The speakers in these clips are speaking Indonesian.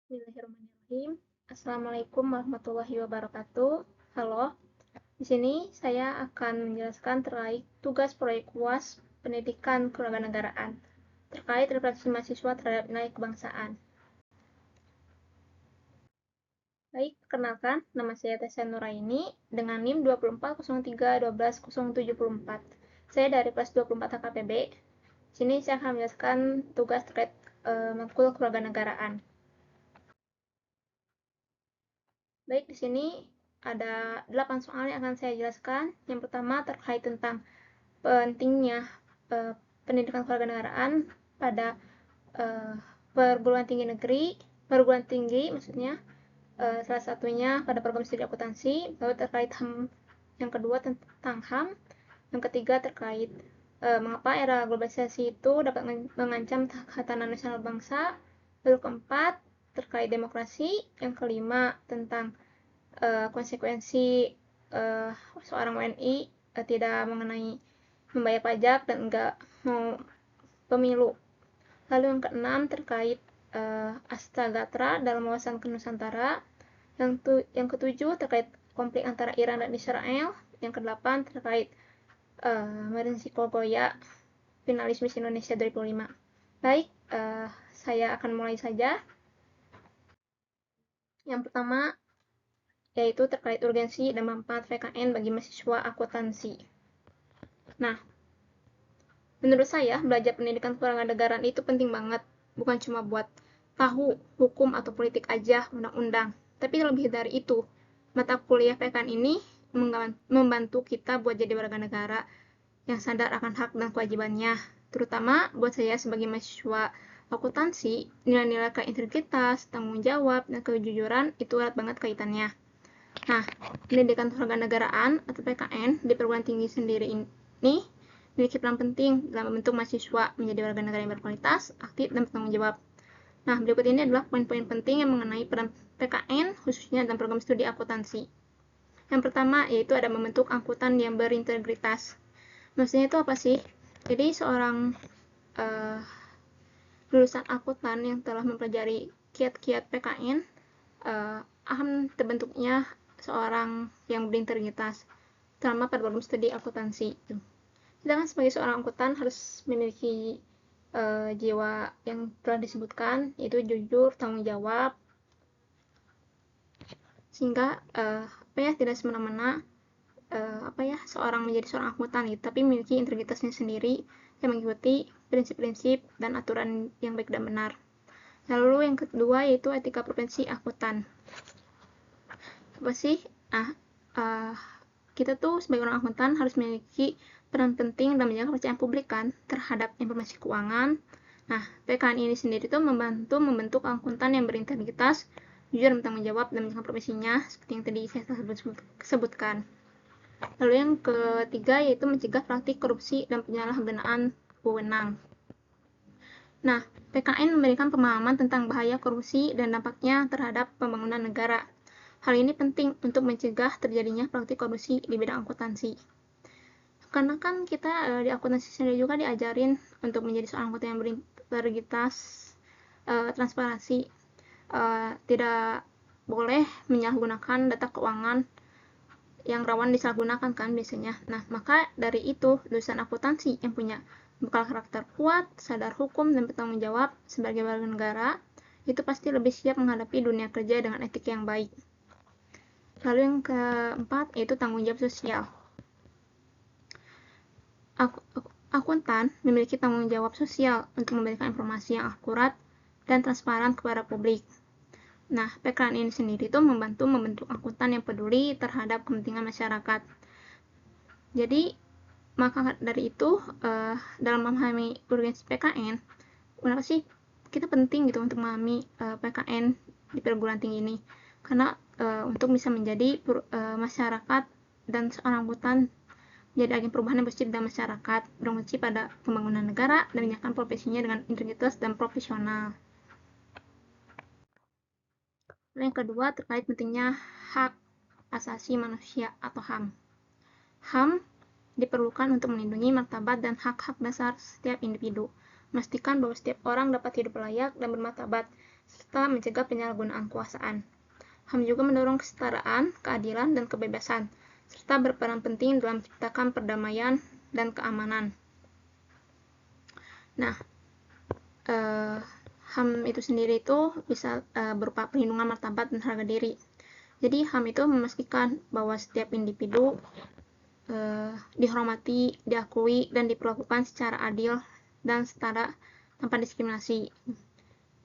Bismillahirrahmanirrahim. Assalamualaikum warahmatullahi wabarakatuh. Halo, di sini saya akan menjelaskan terkait tugas proyek UAS Pendidikan Kewarganegaraan terkait refleksi mahasiswa terhadap nilai kebangsaan. Baik, perkenalkan, nama saya Tesya Nuraini dengan NIM 2403120774. Saya dari kelas 24 HKPB. Di sini saya akan menjelaskan tugas terkait matkul kewarganegaraan. Baik, di sini ada 8 soal yang akan saya jelaskan. Yang pertama terkait tentang pentingnya pendidikan kewarganegaraan pada perguruan tinggi negeri, perguruan tinggi maksudnya, salah satunya pada program studi akuntansi, lalu terkait HAM, yang kedua tentang HAM, yang ketiga terkait mengapa era globalisasi itu dapat mengancam ketahanan nasional bangsa, lalu keempat terkait demokrasi, yang kelima tentang konsekuensi seorang WNI tidak mengenai membayar pajak dan enggak mau pemilu. Lalu yang keenam terkait Astagatra dalam wawasan Nusantara. Yang ketujuh terkait konflik antara Iran dan Israel. Yang kedelapan terkait Marinsky Kogoya, finalis Miss Indonesia 2005. Baik, saya akan mulai saja. Yang pertama yaitu terkait urgensi dan manfaat PKN bagi mahasiswa akuntansi. Nah, menurut saya belajar pendidikan kewarganegaraan itu penting banget, bukan cuma buat tahu hukum atau politik aja, undang-undang, tapi lebih dari itu. Mata kuliah PKN ini membantu kita buat jadi warga negara yang sadar akan hak dan kewajibannya, terutama buat saya sebagai mahasiswa akuntansi. Nilai-nilai integritas, tanggung jawab, dan kejujuran itu erat banget kaitannya. Nah, pendidikan kewarganegaraan atau PKN di perguruan tinggi sendiri ini memiliki peran penting dalam membentuk mahasiswa menjadi warga negara yang berkualitas, aktif, dan bertanggung jawab. Nah, berikut ini adalah poin-poin penting yang mengenai peran PKN khususnya dalam program studi akuntansi. Yang pertama yaitu ada membentuk angkutan yang berintegritas. Maksudnya itu apa sih? Jadi seorang lulusan akuntan yang telah mempelajari kiat-kiat PKN akan terbentuknya seorang yang berintegritas selama pada program studi akuntansi. Sedangkan sebagai seorang akuntan harus memiliki jiwa yang telah disebutkan, yaitu jujur, tanggung jawab, sehingga tidak semena-mena seorang menjadi seorang akuntan gitu, tapi memiliki integritasnya sendiri yang mengikuti prinsip-prinsip dan aturan yang baik dan benar. Lalu yang kedua yaitu etika profesi akuntan. Apa sih? Kita tuh sebagai orang akuntan harus memiliki peran penting dalam menjaga kepercayaan publik kan terhadap informasi keuangan. Nah, PKN ini sendiri tuh membantu membentuk akuntan yang berintegritas, jujur, bertanggung jawab, dan menjalankan profesinya seperti yang tadi saya sebutkan. Lalu yang ketiga yaitu mencegah praktik korupsi dan penyalahgunaan wewenang. Nah, PKN memberikan pemahaman tentang bahaya korupsi dan dampaknya terhadap pembangunan negara. Hal ini penting untuk mencegah terjadinya praktik korupsi di bidang akuntansi. Karena kan kita di akuntansi sendiri juga diajarin untuk menjadi seorang akuntan yang berintegritas, transparansi, tidak boleh menyalahgunakan data keuangan yang rawan disalahgunakan kan biasanya. Nah, maka dari itu lulusan akuntansi yang punya bekal karakter kuat, sadar hukum, dan bertanggung jawab sebagai warga negara itu pasti lebih siap menghadapi dunia kerja dengan etik yang baik. Lalu yang keempat yaitu tanggung jawab sosial. Akuntan memiliki tanggung jawab sosial untuk memberikan informasi yang akurat dan transparan kepada publik. Nah, PKN ini sendiri itu membantu membentuk akuntan yang peduli terhadap kepentingan masyarakat. Jadi, maka dari itu, dalam memahami urgensi PKN, kenapa sih kita penting gitu untuk memahami PKN di perguruan tinggi ini? Karena untuk bisa menjadi masyarakat dan seorang akuntan menjadi agen perubahan yang positif dalam masyarakat, berfungsi pada pembangunan negara, dan menjalankan profesinya dengan integritas dan profesional. Yang kedua terkait pentingnya hak asasi manusia atau HAM. HAM diperlukan untuk melindungi martabat dan hak-hak dasar setiap individu. memastikan bahwa setiap orang dapat hidup layak dan bermartabat, serta mencegah penyalahgunaan kekuasaan. HAM juga mendorong kesetaraan, keadilan, dan kebebasan, serta berperan penting dalam menciptakan perdamaian dan keamanan. Nah, HAM itu sendiri itu bisa berupa perlindungan martabat dan harga diri. Jadi HAM itu memastikan bahwa setiap individu dihormati, diakui, dan diperlakukan secara adil dan setara tanpa diskriminasi.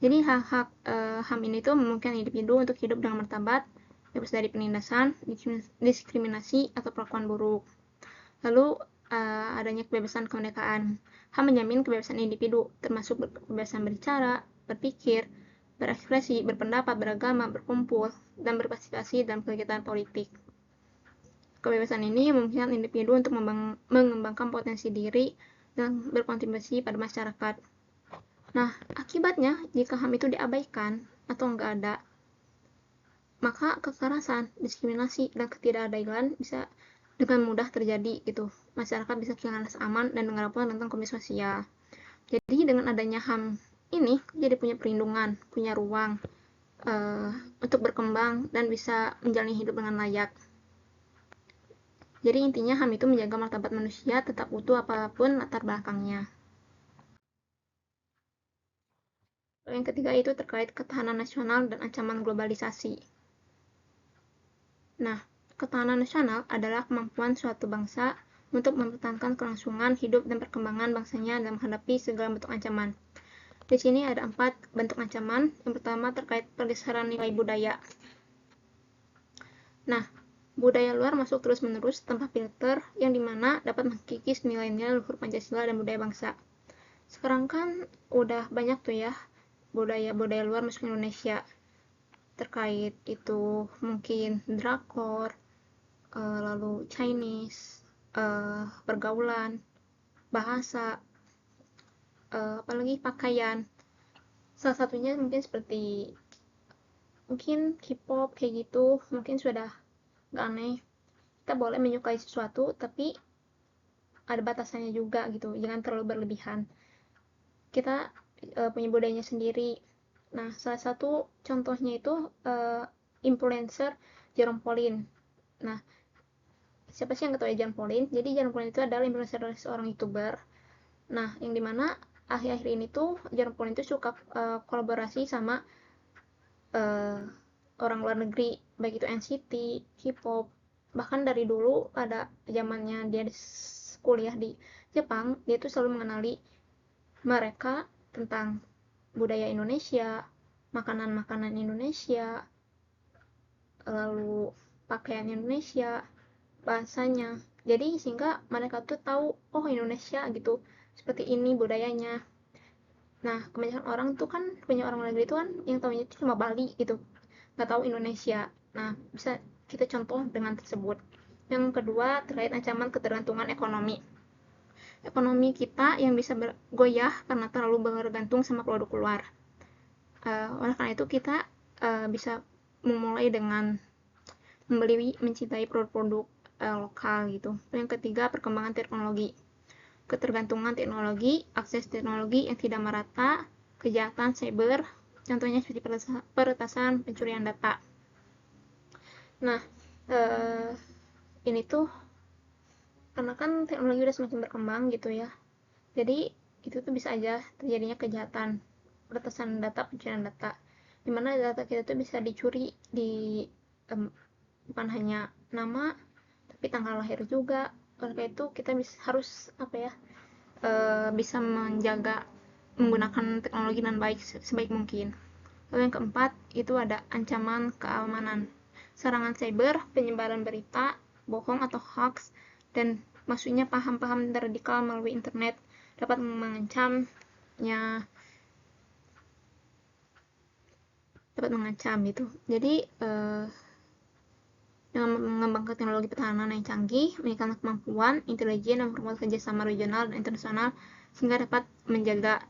Jadi hak-hak HAM ini tuh memungkinkan individu untuk hidup dengan martabat, bebas dari penindasan, diskriminasi, atau perlakuan buruk. Lalu adanya kebebasan kemerdekaan. HAM menjamin kebebasan individu, termasuk kebebasan berbicara, berpikir, berekspresi, berpendapat, beragama, berkumpul, dan berpartisipasi dalam kegiatan politik. Kebebasan ini memungkinkan individu untuk mengembangkan potensi diri dan berkontribusi pada masyarakat. Nah, akibatnya, jika HAM itu diabaikan atau nggak ada, maka kekerasan, diskriminasi, dan ketidakadilan bisa dengan mudah terjadi gitu. Masyarakat bisa kehilangan rasa aman dan dengar pula tentang komisi sosial. Jadi dengan adanya HAM ini jadi punya perlindungan, punya ruang untuk berkembang dan bisa menjalani hidup dengan layak. Jadi intinya HAM itu menjaga martabat manusia tetap utuh apapun latar belakangnya. Yang ketiga itu terkait ketahanan nasional dan ancaman globalisasi. Nah, ketahanan nasional adalah kemampuan suatu bangsa untuk mempertahankan kelangsungan hidup dan perkembangan bangsanya dalam menghadapi segala bentuk ancaman. Di sini ada 4 bentuk ancaman. Yang pertama terkait pergeseran nilai budaya. Nah, budaya luar masuk terus-menerus tanpa filter yang dimana dapat mengkikis nilai-nilai luhur Pancasila dan budaya bangsa. Sekarang kan udah banyak tuh ya budaya-budaya luar masuk Indonesia. Terkait itu mungkin drakor, lalu Chinese, pergaulan, bahasa, apalagi pakaian. Salah satunya mungkin seperti mungkin K-pop kayak gitu, mungkin sudah gak aneh. Kita boleh menyukai sesuatu tapi ada batasannya juga gitu, jangan terlalu berlebihan. Kita punya budayanya sendiri. Nah, salah satu contohnya itu influencer Jerome Pauline. Nah, siapa sih yang tahu ya Jerome Pauline? Jadi Jerome Pauline itu adalah influencer dari seorang YouTuber. Nah, yang dimana akhir-akhir ini tuh Jerome Pauline itu suka kolaborasi sama orang luar negeri, baik itu NCT, K-pop. Bahkan dari dulu ada zamannya dia kuliah di Jepang, dia tuh selalu mengenali mereka tentang budaya Indonesia, makanan-makanan Indonesia, lalu pakaian Indonesia, bahasanya. Jadi sehingga mereka tuh tahu, oh Indonesia gitu, seperti ini budayanya. Nah, kebanyakan orang tuh kan punya orang negeri itu kan yang tahunya itu cuma Bali gitu, nggak tahu Indonesia. Nah, bisa kita contoh dengan tersebut. Yang kedua terkait ancaman ketergantungan ekonomi. Ekonomi kita yang bisa bergoyah karena terlalu bergantung sama produk luar. Oleh karena itu kita bisa memulai dengan membeli, mencintai produk-produk lokal gitu. Yang ketiga perkembangan teknologi. Ketergantungan teknologi, akses teknologi yang tidak merata, kejahatan cyber, contohnya seperti peretasan, pencurian data. Nah, ini tuh karena kan teknologi udah semakin berkembang gitu ya. Jadi itu tuh bisa aja terjadinya kejahatan, peretasan data, pencurian data. Dimana data kita tuh bisa dicuri di bukan hanya nama, tapi tanggal lahir juga. Oleh itu kita harus bisa menjaga menggunakan teknologi dengan baik sebaik mungkin. Lalu yang keempat itu ada ancaman keamanan. Serangan cyber, penyebaran berita bohong atau hoax, dan maksudnya paham-paham radikal melalui internet dapat mengancam gitu. Jadi dengan mengembangkan teknologi pertahanan yang canggih, meningkatkan kemampuan, intelijen, dan memperkuat kerjasama regional dan internasional sehingga dapat menjaga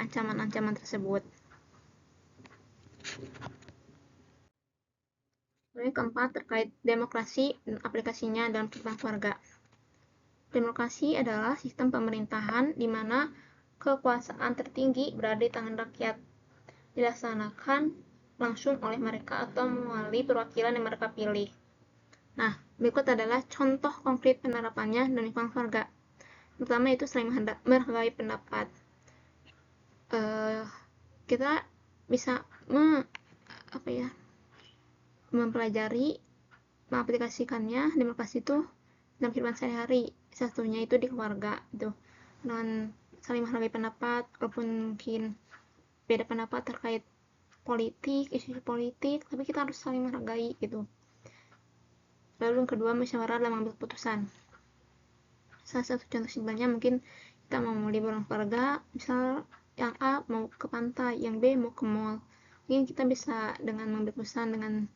ancaman-ancaman tersebut. Yang keempat terkait demokrasi dan aplikasinya dalam kehidupan keluarga. Demokrasi adalah sistem pemerintahan di mana kekuasaan tertinggi berada di tangan rakyat, dilaksanakan langsung oleh mereka atau melalui perwakilan yang mereka pilih. Nah, berikut adalah contoh konkret penerapannya dalam lingkungan keluarga. Pertama itu saling menghargai pendapat. Kita bisa mempelajari, mengaplikasikannya demokrasi itu dalam kehidupan sehari-hari. Satunya itu di keluarga itu dengan saling menghargai pendapat, walaupun mungkin beda pendapat terkait politik, isu politik, tapi kita harus saling menghargai gitu. Lalu yang kedua, musyawarah dalam mengambil keputusan. Salah satu contoh simpelnya mungkin kita mau liburan keluarga, misal yang A mau ke pantai, yang B mau ke mall. Mungkin kita bisa dengan mengambil keputusan dengan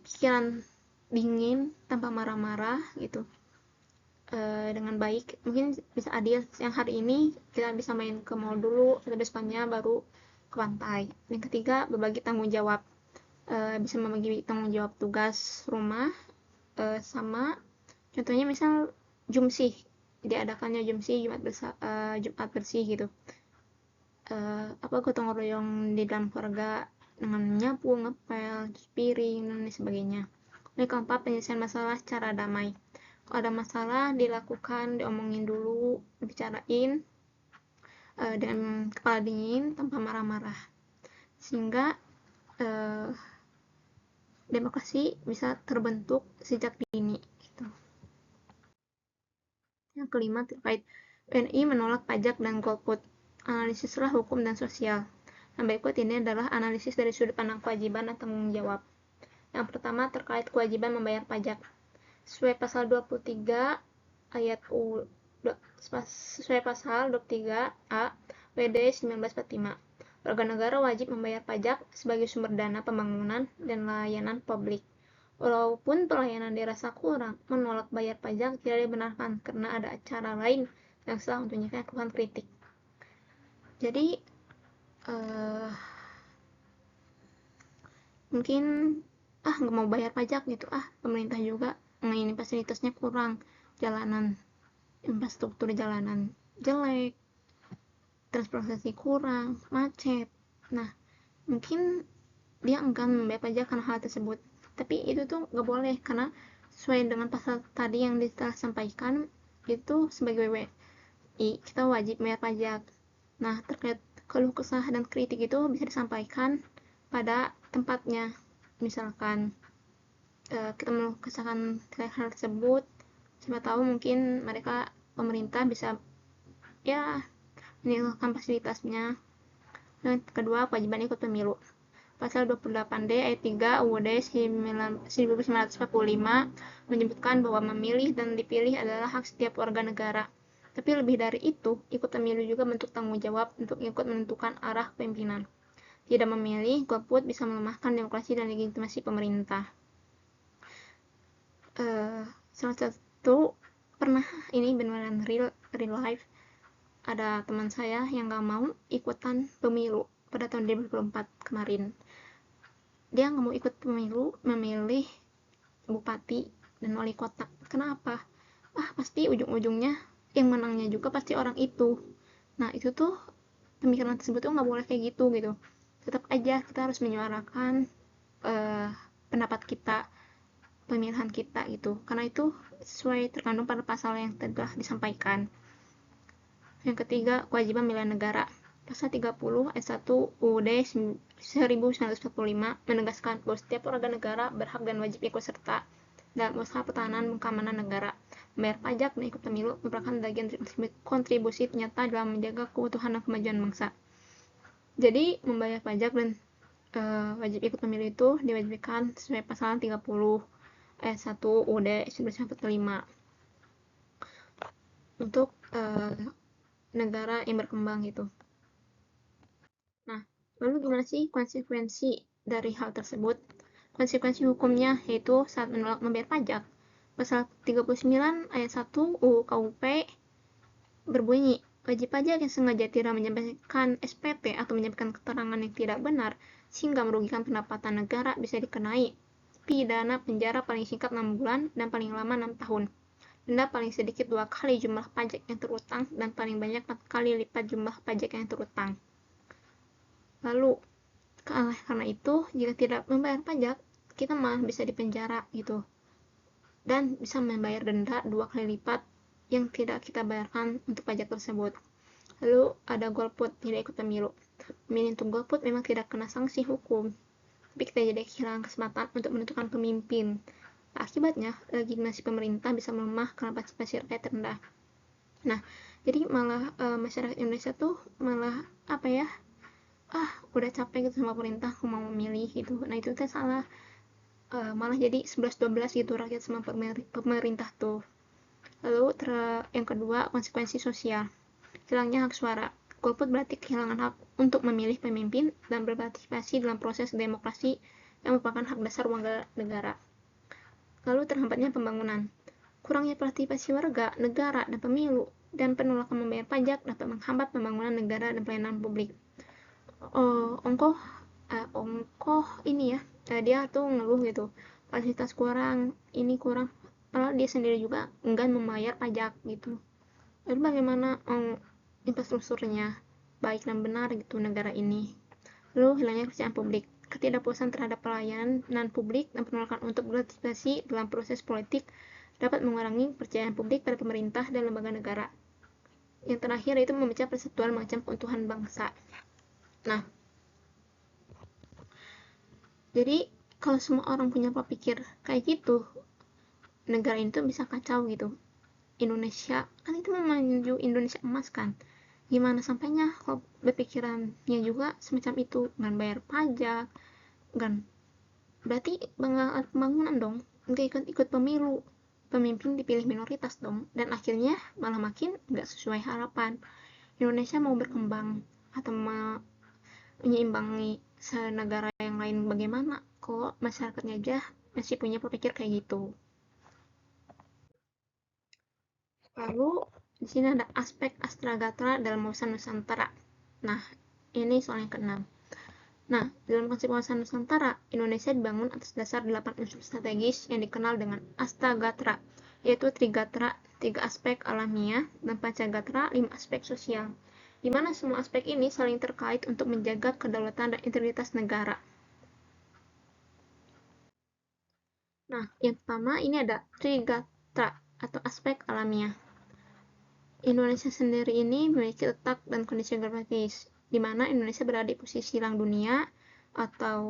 pikiran dingin tanpa marah-marah gitu, dengan baik, mungkin bisa adil. Yang hari ini kita bisa main ke mall dulu, atau besoknya baru ke pantai. Yang ketiga, berbagi tanggung jawab, bisa membagi tanggung jawab tugas rumah, sama contohnya misal jumsih, diadakannya jumsih Jumat bersih gitu, gotong royong di dalam keluarga dengan menyapu, ngepel, cuci piring, dan lain sebagainya. Yang keempat, penyelesaian masalah secara damai. Kalau ada masalah, dilakukan, diomongin dulu, dibicarain dengan kepala dingin tanpa marah-marah, sehingga demokrasi bisa terbentuk sejak dini gitu. Yang kelima, terkait WNI menolak pajak dan golput. Analisislah hukum dan sosial. Yang berikut ini adalah analisis dari sudut pandang kewajiban dan tanggung jawab. Yang pertama, terkait kewajiban membayar pajak. Sesuai pasal 23 ayat U sesuai pasal 23A WD 1945. Warga negara wajib membayar pajak sebagai sumber dana pembangunan dan layanan publik. Walaupun pelayanan dirasa kurang, menolak bayar pajak tidak dibenarkan karena ada cara lain yang sah untuk menyelesaikan kritik. Jadi mungkin nggak mau bayar pajak gitu, pemerintah juga ini fasilitasnya kurang, jalanan, infrastruktur jalanan jelek, transportasi kurang, macet. Nah, mungkin dia enggan membayar pajak karena hal tersebut. Tapi itu tuh nggak boleh, karena sesuai dengan pasal tadi yang telah sampaikan, itu sebagai WNI kita wajib bayar pajak. Nah, terkait keluh kesah dan kritik itu bisa disampaikan pada tempatnya. Misalkan kita mengeluh kesahkan hal tersebut, siapa tahu mungkin mereka pemerintah bisa meningkatkan fasilitasnya. Dan kedua, kewajiban ikut pemilu. Pasal 28D ayat 3 UUD 1945 menyebutkan bahwa memilih dan dipilih adalah hak setiap warga negara. Tapi lebih dari itu, ikut pemilu juga bentuk tanggung jawab untuk ikut menentukan arah kepemimpinan. Tidak memilih, golput bisa melemahkan demokrasi dan legitimasi pemerintah. Salah satu pernah ini beneran real life, ada teman saya yang gak mau ikutan pemilu pada tahun 2024 kemarin. Dia nggak mau ikut pemilu, memilih bupati dan wali kota. Kenapa? Pasti ujung-ujungnya yang menangnya juga pasti orang itu. Nah, itu tuh pemikiran tersebut tuh nggak boleh kayak gitu. Tetap aja kita harus menyuarakan pendapat kita, pemilihan kita gitu, karena itu sesuai terkandung pada pasal yang telah disampaikan. Yang ketiga, kewajiban bela negara. Pasal 30 ayat 1 UUD 1945 menegaskan bahwa setiap warga negara berhak dan wajib ikut serta dalam usaha pertahanan dan keamanan negara. Membayar pajak dan ikut pemilu merupakan bagian kontribusi nyata dalam menjaga keutuhan dan kemajuan bangsa. Jadi membayar pajak dan wajib ikut pemilu itu diwajibkan sesuai pasal 30 ayat 1 UUD 1945 untuk negara yang berkembang gitu. Nah, lalu gimana sih konsekuensi dari hal tersebut? Konsekuensi hukumnya yaitu saat menolak membayar pajak. Pasal 39 ayat 1 UU KUP berbunyi, wajib pajak yang sengaja tidak menyampaikan SPT atau menyampaikan keterangan yang tidak benar sehingga merugikan pendapatan negara bisa dikenai pidana penjara paling singkat 6 bulan dan paling lama 6 tahun. denda paling sedikit 2 kali jumlah pajak yang terutang dan paling banyak 4 kali lipat jumlah pajak yang terutang. Lalu, karena itu, jika tidak membayar pajak, kita malah bisa dipenjara gitu. Dan bisa membayar denda 2 kali lipat yang tidak kita bayarkan untuk pajak tersebut. Lalu ada golput, tidak ikut pemilu. Memilih untuk golput memang tidak kena sanksi hukum, tapi kita jadi kehilangan kesempatan untuk menentukan pemimpin. Akibatnya, legitimasi pemerintah bisa melemah karena partisipasi rakyat rendah. Nah, jadi malah masyarakat Indonesia tuh malah udah capek gitu sama pemerintah, aku mau memilih gitu. Nah, itu tuh salah. Malah jadi 11-12 gitu rakyat sama pemerintah tuh. Lalu yang kedua, konsekuensi sosial. Hilangnya hak suara. Golput berarti kehilangan hak untuk memilih pemimpin dan berpartisipasi dalam proses demokrasi yang merupakan hak dasar warga negara. Lalu terhambatnya pembangunan. Kurangnya partisipasi warga, negara, dan pemilu, dan penolakan membayar pajak dapat menghambat pembangunan negara dan pelayanan publik. Ongkoh ini ya, dia tuh ngeluh gitu, fasilitas kurang, ini kurang, padahal dia sendiri juga enggan membayar pajak gitu. Lalu bagaimana infrastrukturnya baik dan benar gitu negara ini. Lalu hilangnya kepercayaan publik, ketidakpuasan terhadap pelayanan publik dan penolakan untuk berpartisipasi dalam proses politik dapat mengurangi kepercayaan publik pada pemerintah dan lembaga negara. Yang terakhir itu memecah persatuan mengancam keutuhan bangsa. Nah, jadi kalau semua orang punya pola pikir kayak gitu, negara itu bisa kacau gitu. Indonesia kan itu menuju Indonesia emas kan, gimana sampainya kalau berpikirannya juga semacam itu, nggak bayar pajak kan, berarti pembangunan dong, nggak ikut pemilu, pemimpin dipilih minoritas dong, dan akhirnya malah makin nggak sesuai harapan. Indonesia mau berkembang atau menyeimbangi negara yang lain bagaimana kok masyarakatnya aja masih punya berpikir kayak gitu. Lalu di sini ada aspek Astragatra dalam wawasan Nusantara. Nah, ini soal yang keenam. Nah, dalam konsep wawasan Nusantara, Indonesia dibangun atas dasar 8 unsur strategis yang dikenal dengan Astagatra, yaitu Trigatra, 3 aspek alamiah, dan Pancagatra, 5 aspek sosial, di mana semua aspek ini saling terkait untuk menjaga kedaulatan dan integritas negara. Nah, yang pertama ini ada Trigatra atau aspek alamiah. Indonesia sendiri ini memiliki letak dan kondisi geografis, di mana Indonesia berada di posisi silang dunia atau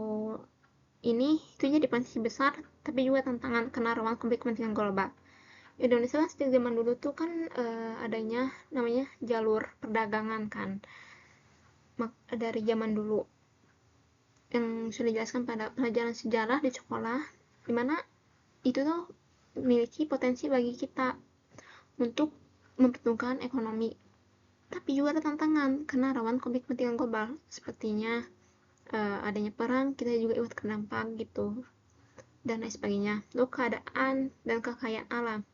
ini itu jadi potensi besar, tapi juga tantangan karena rawan konflik kepentingan global. Indonesia kan sejak zaman dulu tuh kan adanya namanya jalur perdagangan kan, dari zaman dulu yang sudah dijelaskan pada pelajaran sejarah di sekolah, dimana itu tuh memiliki potensi bagi kita untuk mempertumbuhkan ekonomi, tapi juga ada tantangan karena rawan konflik kepentingan global, sepertinya adanya perang, kita juga ikut terdampak gitu, dan lain sebagainya. Lalu keadaan dan kekayaan alam.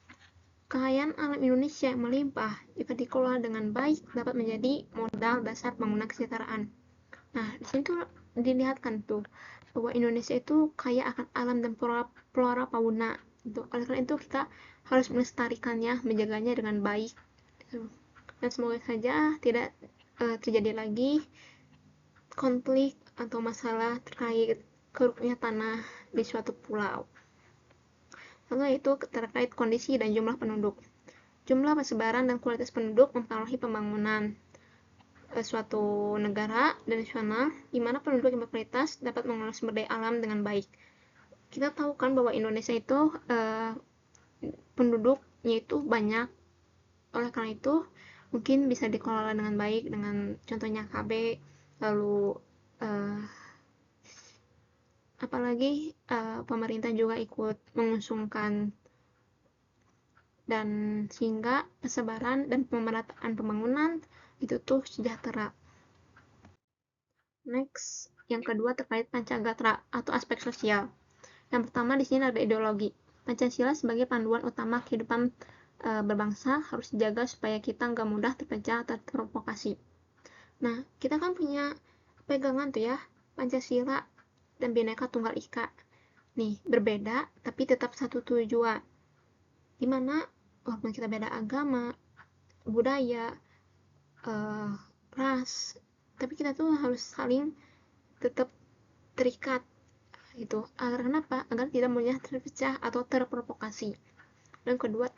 Kekayaan alam Indonesia yang melimpah jika dikelola dengan baik dapat menjadi modal dasar pembangunan kesejahteraan. Nah, di sini tuh dilihatkan tuh bahwa Indonesia itu kaya akan alam dan flora fauna. Oleh karena itu kita harus melestarikannya, menjaganya dengan baik. Dan semoga saja tidak terjadi lagi konflik atau masalah terkait keruknya tanah di suatu pulau. Lalu itu terkait kondisi dan jumlah penduduk. Jumlah persebaran dan kualitas penduduk mempengaruhi pembangunan suatu negara dan nasional, di mana penduduk yang berkualitas dapat mengelola sumber daya alam dengan baik. Kita tahu kan bahwa Indonesia itu penduduknya itu banyak, oleh karena itu mungkin bisa dikelola dengan baik dengan contohnya KB, lalu apalagi pemerintah juga ikut mengusungkan, dan sehingga persebaran dan pemerataan pembangunan itu tuh sejahtera. Next, yang kedua terkait Pancagatra atau aspek sosial. Yang pertama di sini ada ideologi. Pancasila sebagai panduan utama kehidupan berbangsa harus dijaga supaya kita nggak mudah terpecah atau terprovokasi. Nah, kita kan punya pegangan tuh ya, Pancasila dan Bhinneka Tunggal Ika. Nih, berbeda tapi tetap satu tujuan. Dimana walaupun kita beda agama, budaya, ras, tapi kita tuh harus saling tetap terikat gitu. Agar kenapa? Agar tidak mudah terpecah atau terprovokasi. Dan kedua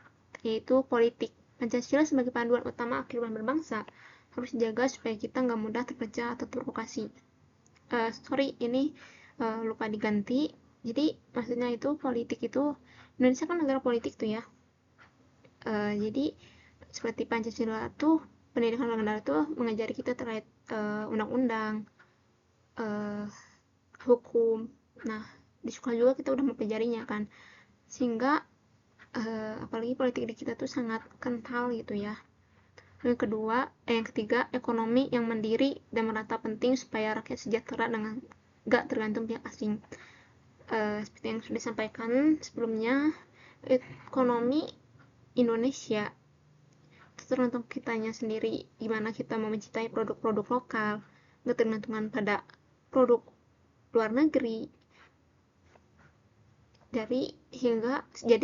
yaitu politik. Pancasila sebagai panduan utama kehidupan berbangsa harus dijaga supaya kita nggak mudah terpecah atau terprovokasi. Ini lupa diganti. Jadi maksudnya itu politik itu, Indonesia kan negara politik tuh ya. Jadi seperti Pancasila tuh, pendidikan negara tuh mengajari kita terkait undang-undang, hukum. Nah, di sekolah juga kita udah mempelajarinya kan, sehingga apalagi politik di kita tuh sangat kental gitu ya. Yang ketiga, ekonomi yang mandiri dan merata penting supaya rakyat sejahtera dengan gak tergantung pihak asing. Seperti yang sudah disampaikan sebelumnya, ekonomi Indonesia itu tergantung kitanya sendiri, gimana kita mau mencintai produk-produk lokal, gak tergantungan pada produk luar negeri.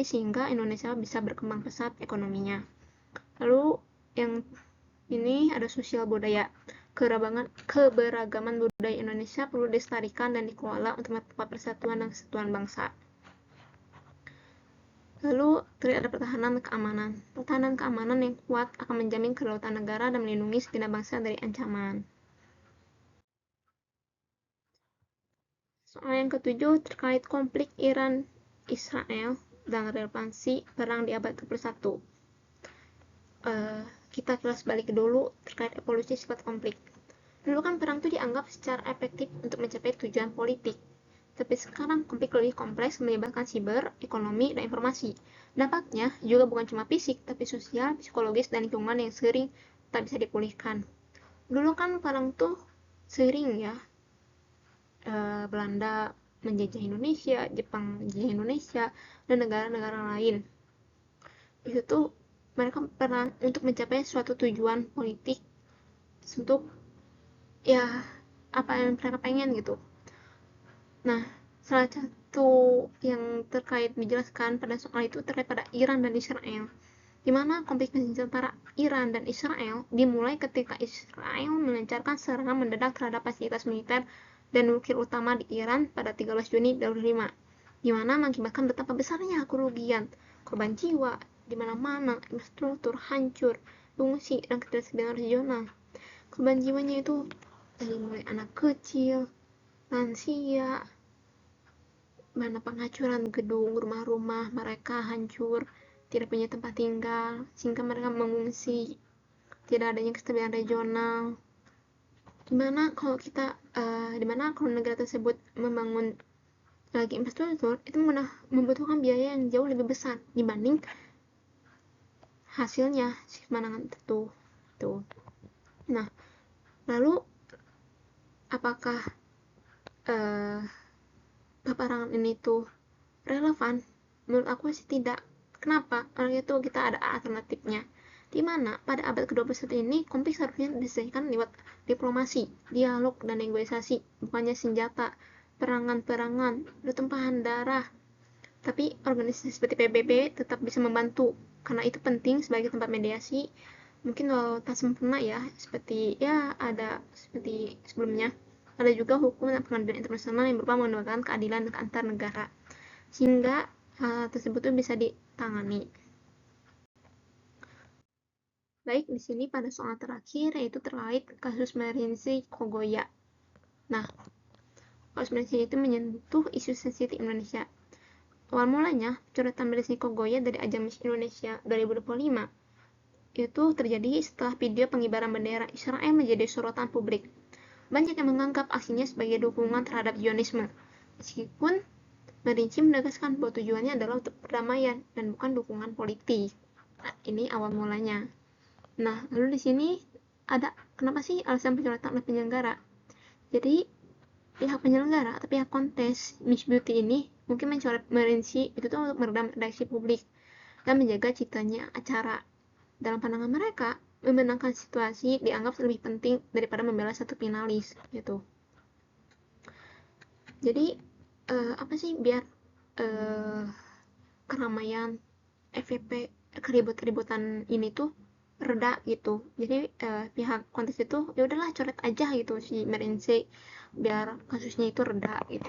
Sehingga Indonesia bisa berkembang pesat ekonominya. Lalu yang ini ada sosial budaya. Keberagaman budaya Indonesia perlu dilestarikan dan dikelola untuk memperkuat persatuan dan kesatuan bangsa. Lalu ada pertahanan keamanan. Pertahanan keamanan yang kuat akan menjamin kedaulatan negara dan melindungi segenap bangsa dari ancaman. Soal yang ketujuh terkait konflik Iran-Israel dan relevansi perang di abad ke-21. Kita kilas balik dulu terkait evolusi sifat konflik. Dulu kan perang itu dianggap secara efektif untuk mencapai tujuan politik. Tapi sekarang konflik lebih kompleks, melibatkan siber, ekonomi, dan informasi. Dampaknya juga bukan cuma fisik, tapi sosial, psikologis, dan lingkungan yang sering tak bisa dipulihkan. Dulu kan perang tuh sering ya, Belanda menjajah Indonesia, Jepang menjajah Indonesia, dan negara-negara lain. Itu tuh mereka perang untuk mencapai suatu tujuan politik, untuk ya apa yang mereka pengen gitu. Nah, salah satu yang terkait dijelaskan pada soal itu terkait pada Iran dan Israel, di mana konflik antara Iran dan Israel dimulai ketika Israel melancarkan serangan mendadak terhadap fasilitas militer dan nuklir utama di Iran pada 13 Juni 2005, di mana mengakibatkan betapa besarnya kerugian, korban jiwa di mana-mana, infrastruktur hancur, pengungsi, dan ketersediaan regional. Korban jiwanya itu dari mulai anak kecil, lansia, mana penghancuran gedung, rumah-rumah mereka hancur, tidak punya tempat tinggal, sehingga mereka mengungsi, tidak adanya kestabilan regional. Dimana kalau negara tersebut membangun lagi infrastruktur, itu membutuhkan biaya yang jauh lebih besar dibanding hasilnya si kemenangan itu. Nah, lalu apakah peperangan ini tuh relevan? Menurut aku sih tidak. Kenapa? Karena itu kita ada alternatifnya. Di mana pada abad ke-21 ini konflik seharusnya diselesaikan lewat diplomasi, dialog, dan negosiasi, bukannya senjata, perangan-perangan, tumpahan darah. Tapi organisasi seperti PBB tetap bisa membantu, karena itu penting sebagai tempat mediasi. Mungkin walau tak sempurna ya, seperti seperti sebelumnya. Ada juga hukum dan pengadilan internasional yang berupa menegakkan keadilan antar negara, sehingga hal tersebut tuh bisa ditangani. Baik, di sini pada soal terakhir yaitu terkait kasus Merinci Kogoya. Nah, kasus Merinci itu menyentuh isu sensitif Indonesia. Awal mulanya, coretan Merinci Kogoya dari ajang Miss Indonesia 2025 itu terjadi setelah video pengibaran bendera Israel menjadi sorotan publik. Banyak yang menganggap aksinya sebagai dukungan terhadap Zionisme, meskipun Merinci menegaskan bahwa tujuannya adalah untuk perdamaian dan bukan dukungan politik. Nah, ini awal mulanya. Nah, lalu di sini ada kenapa sih alasan pencoretan oleh penyelenggara? Jadi, pihak penyelenggara atau pihak kontes Miss Beauty ini mungkin mencoret Merinci itu tuh untuk meredam reaksi publik dan menjaga citanya acara. Dalam pandangan mereka, memenangkan situasi dianggap lebih penting daripada membela satu finalis gitu. Jadi apa sih biar keramaian FVP keribut-keributan ini tuh reda gitu. Jadi pihak kontes itu ya udahlah coret aja gitu si Merense biar kasusnya itu reda gitu.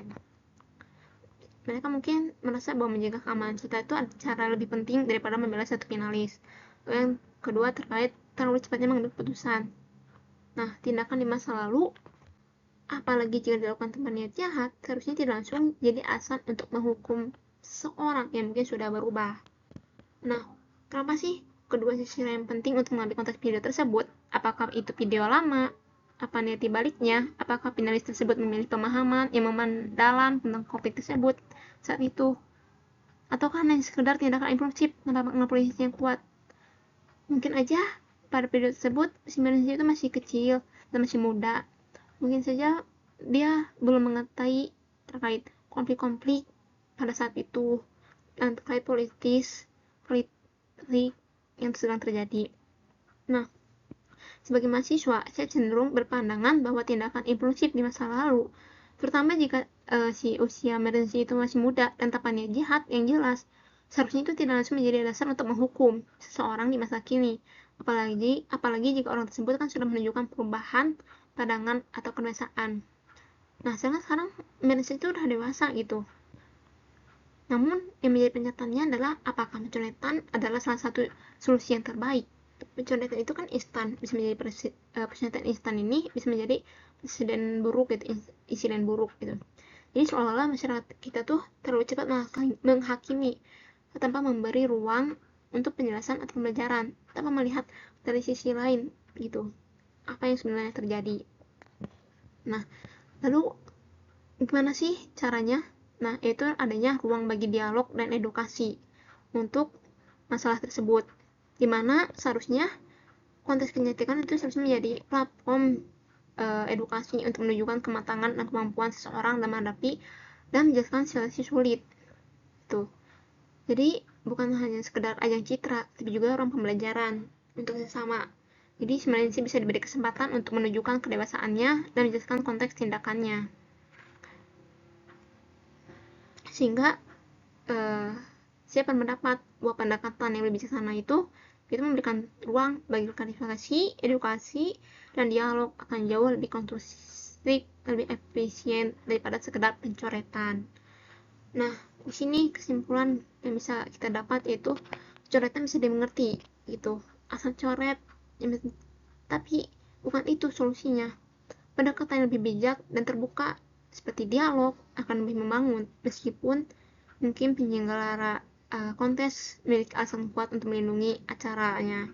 Mereka mungkin merasa bahwa menjaga keamanan kita itu ada cara lebih penting daripada membela satu finalis. Yang kedua terkait terlalu cepatnya mengambil keputusan. Nah, tindakan di masa lalu, apalagi jika dilakukan tanpa niat jahat, seharusnya tidak langsung jadi alasan untuk menghukum seseorang yang mungkin sudah berubah. Nah, kenapa sih kedua sisi yang penting untuk mengambil konteks video tersebut? Apakah itu video lama? Apa niat baliknya? Apakah finalis tersebut memilih pemahaman yang mendalam tentang topik tersebut saat itu? Atau hanya sekedar tindakan impulsif tanpa makna politis yang kuat? Mungkin aja pada video tersebut si manusia itu masih kecil dan masih muda. Mungkin saja dia belum mengetahui terkait konflik-konflik pada saat itu dan terkait politik yang sedang terjadi. Nah, sebagai mahasiswa, saya cenderung berpandangan bahwa tindakan impulsif di masa lalu, terutama jika si usia emergency itu masih muda dan tanpa niat jahat yang jelas, seharusnya itu tidak langsung menjadi dasar untuk menghukum seseorang di masa kini. Apalagi jika orang tersebut kan sudah menunjukkan perubahan pandangan atau kebiasaan. Nah, sekarang emergency itu udah dewasa gitu. Namun, yang menjadi pernyataannya adalah apakah pencoretan adalah salah satu solusi yang terbaik. Pencoretan itu kan instan, bisa menjadi pencoretan instan ini bisa menjadi insiden buruk gitu, insiden buruk gitu. Jadi seolah-olah masyarakat kita tuh terlalu cepat menghakimi tanpa memberi ruang untuk penjelasan atau pembelajaran, tanpa melihat dari sisi lain gitu, apa yang sebenarnya terjadi. Nah, lalu gimana sih caranya? Nah, itu adanya ruang bagi dialog dan edukasi untuk masalah tersebut, dimana seharusnya konteks penyelidikan itu seharusnya menjadi platform edukasi untuk menunjukkan kematangan dan kemampuan seseorang dalam menghadapi dan menjelaskan situasi sulit. Tuh. Jadi bukan hanya sekedar ajang citra, tapi juga ruang pembelajaran untuk sesama. Jadi sebenarnya sih bisa diberi kesempatan untuk menunjukkan kedewasaannya dan menjelaskan konteks tindakannya. Sehingga saya berpendapat bahwa pendekatan yang lebih bijaksana itu memberikan ruang bagi klarifikasi, edukasi, dan dialog akan jauh lebih konstruktif, lebih efisien daripada sekedar pencoretan. Nah, di sini kesimpulan yang bisa kita dapat yaitu coretan bisa dimengerti gitu, asal coret, tapi bukan itu solusinya. Pendekatan yang lebih bijak dan terbuka seperti dialog akan lebih membangun, meskipun mungkin penyelenggara kontes milik alasan kuat untuk melindungi acaranya.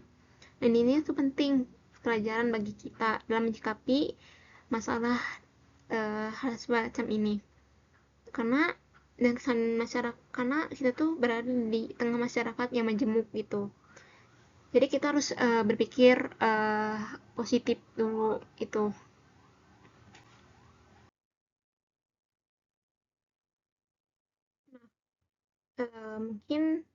Dan ini itu penting pelajaran bagi kita dalam menyikapi masalah hal semacam ini. Karena karena kita tuh berada di tengah masyarakat yang majemuk gitu. Jadi kita harus berpikir positif dulu itu. Mungkin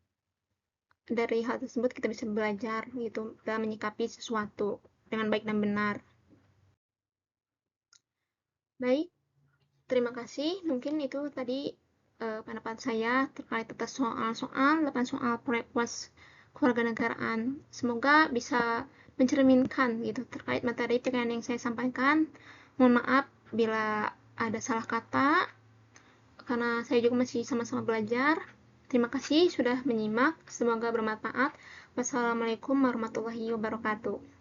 dari hal tersebut kita bisa belajar gitu dalam menyikapi sesuatu dengan baik dan benar. Baik, terima kasih. Mungkin itu tadi pendapat saya terkait atas soal-soal 8 soal proyek UAS kewarganegaraan. Semoga bisa mencerminkan gitu terkait materi yang saya sampaikan. Mohon maaf bila ada salah kata karena saya juga masih sama-sama belajar. Terima kasih sudah menyimak. Semoga bermanfaat. Wassalamualaikum warahmatullahi wabarakatuh.